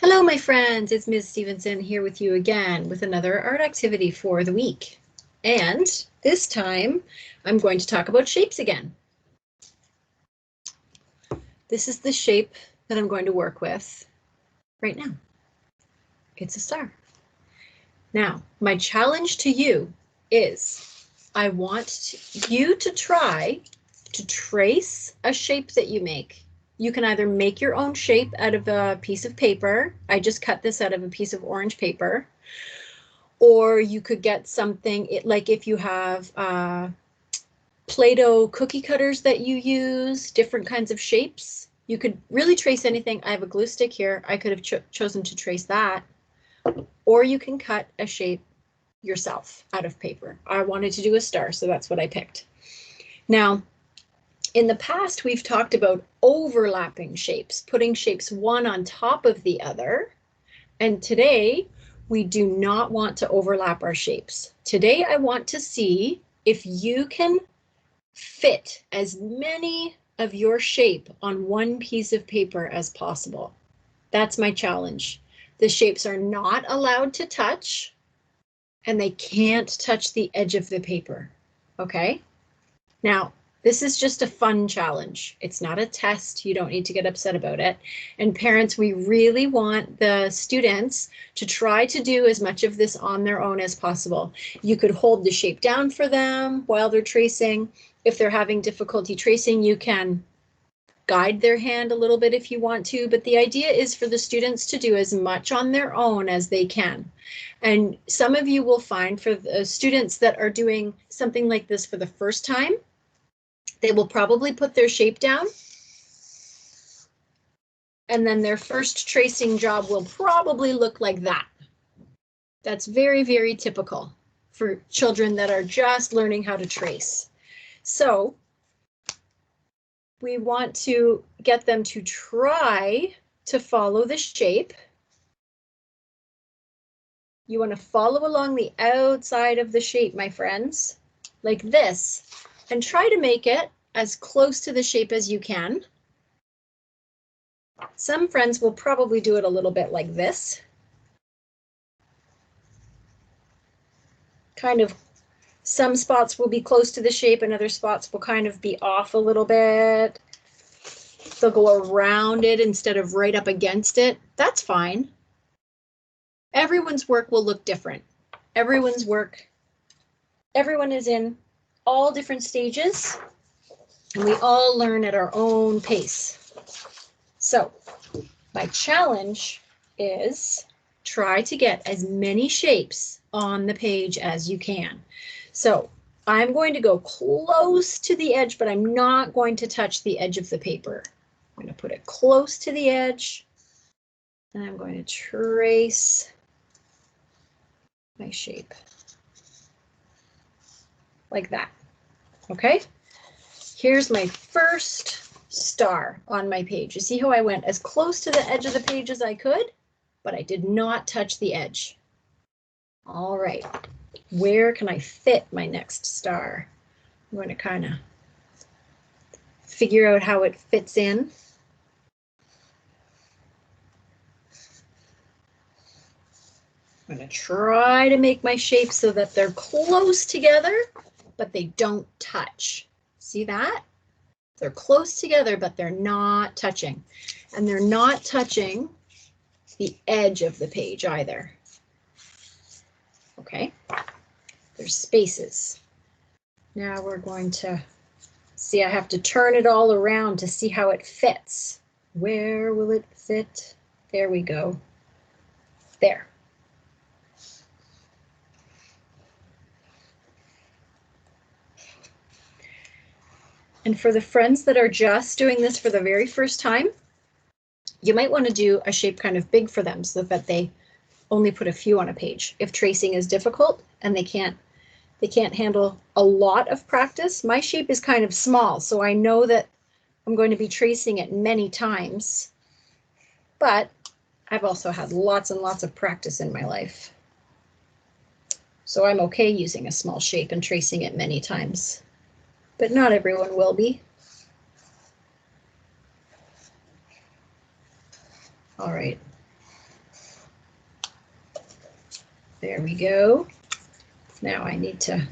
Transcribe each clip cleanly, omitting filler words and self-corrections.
Hello, my friends. It's Ms. Stevenson here with you again with another art activity for the week. And this time I'm going to talk about shapes again. This is the shape that I'm going to work with right now. It's a star. Now, my challenge to you is I want you to try to trace a shape that you make. You can either make your own shape out of a piece of paper. I just cut this out of a piece of orange paper. Or you could get something, like if you have Play-Doh cookie cutters that you use, different kinds of shapes. You could really trace anything. I have a glue stick here. I could have chosen to trace that. Or you can cut a shape yourself out of paper. I wanted to do a star, so that's what I picked. Now, in the past, we've talked about overlapping shapes, putting shapes one on top of the other. And today, we do not want to overlap our shapes. Today, I want to see if you can fit as many of your shape on one piece of paper as possible. That's my challenge. The shapes are not allowed to touch, and they can't touch the edge of the paper, okay? Now, this is just a fun challenge. It's not a test. You don't need to get upset about it. And parents, we really want the students to try to do as much of this on their own as possible. You could hold the shape down for them while they're tracing. If they're having difficulty tracing, you can guide their hand a little bit if you want to, but the idea is for the students to do as much on their own as they can. And some of you will find for the students that are doing something like this for the first time, they will probably put their shape down, and then their first tracing job will probably look like that. That's very, very typical for children that are just learning how to trace. So we want to get them to try to follow the shape. You want to follow along the outside of the shape, my friends, like this, and try to make it as close to the shape as you can. Some friends will probably do it a little bit like this. Kind of, some spots will be close to the shape and other spots will kind of be off a little bit. They'll go around it instead of right up against it. That's fine. Everyone's work will look different. Everyone is in all different stages, and we all learn at our own pace. So my challenge is try to get as many shapes on the page as you can. So I'm going to go close to the edge, but I'm not going to touch the edge of the paper. I'm going to put it close to the edge, and I'm going to trace my shape like that. Okay, here's my first star on my page. You see how I went as close to the edge of the page as I could, but I did not touch the edge. All right, where can I fit my next star? I'm going to kind of figure out how it fits in. I'm going to try to make my shapes so that they're close together, but they don't touch. See that? They're close together, but they're not touching. And they're not touching the edge of the page either. Okay, there's spaces. Now we're going to see, I have to turn it all around to see how it fits. Where will it fit? There we go. There. And for the friends that are just doing this for the very first time, you might want to do a shape kind of big for them so that they only put a few on a page. If tracing is difficult and they can't handle a lot of practice, my shape is kind of small, so I know that I'm going to be tracing it many times, but I've also had lots and lots of practice in my life. So I'm okay using a small shape and tracing it many times. But not everyone will be. All right. There we go. Now I need to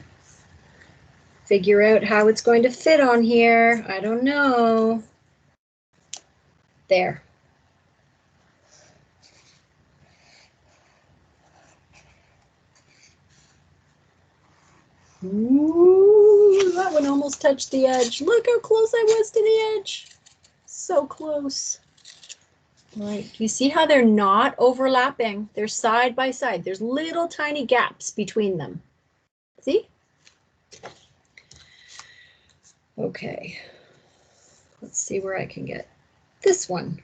figure out how it's going to fit on here. I don't know. There. Ooh, that one almost touched the edge. Look how close I was to the edge. So close. All right, you see how they're not overlapping? They're side by side. There's little tiny gaps between them. See? Okay, let's see where I can get this one.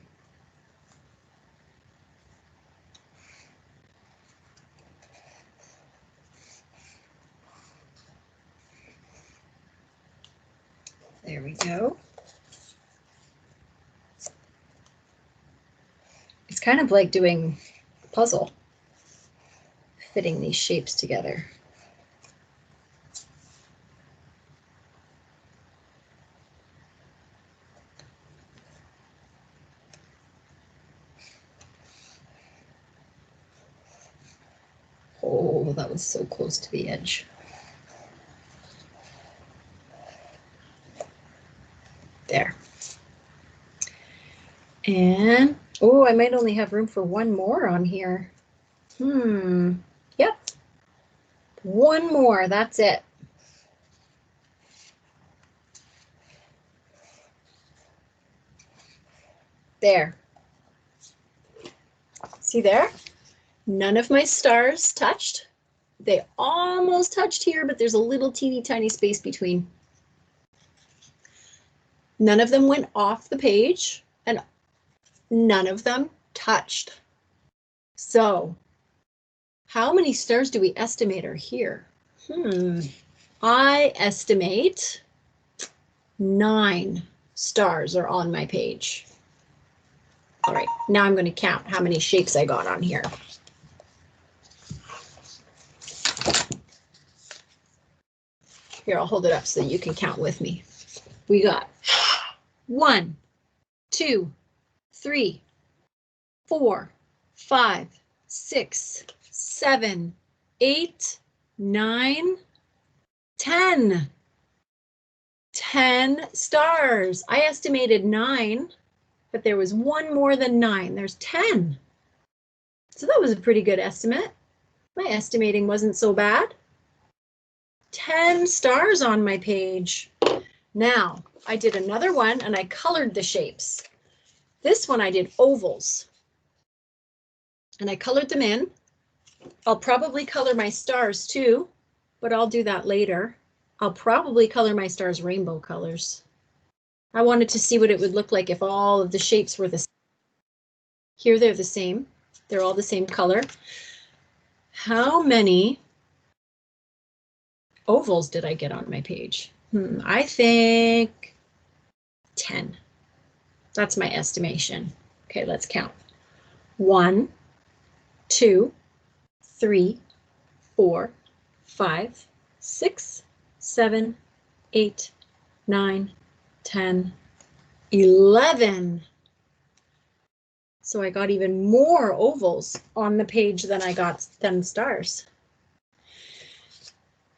There we go. It's kind of like doing a puzzle, fitting these shapes together. Oh, that was so close to the edge. There. And, oh, I might only have room for one more on here. Yep. One more, that's it. There. See there? None of my stars touched. They almost touched here, but there's a little teeny tiny space between. None of them went off the page, and none of them touched. So, how many stars do we estimate are here? I estimate 9 stars are on my page. All right, now I'm going to count how many shapes I got on here. Here, I'll hold it up so you can count with me. We got 1, 2, 3, 4, 5, 6, 7, 8, 9, 10. 10 stars. I estimated 9, but there was one more than 9. There's 10. So that was a pretty good estimate. My estimating wasn't so bad. 10 stars on my page. Now, I did another one and I colored the shapes. This one I did ovals. And I colored them in. I'll probably color my stars too, but I'll do that later. I'll probably color my stars rainbow colors. I wanted to see what it would look like if all of the shapes were the same. Here they're the same. They're all the same color. How many ovals did I get on my page? I think 10. That's my estimation. Okay, let's count. 1, 2, 3, 4, 5, 6, 7, 8, 9, 10, 11. So I got even more ovals on the page than I got stars.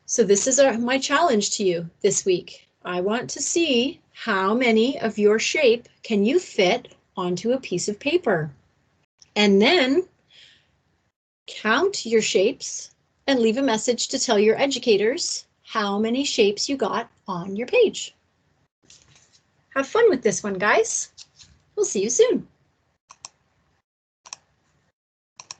So this is my challenge to you this week. I want to see how many of your shape can you fit onto a piece of paper. And then count your shapes and leave a message to tell your educators how many shapes you got on your page. Have fun with this one, guys. We'll see you soon.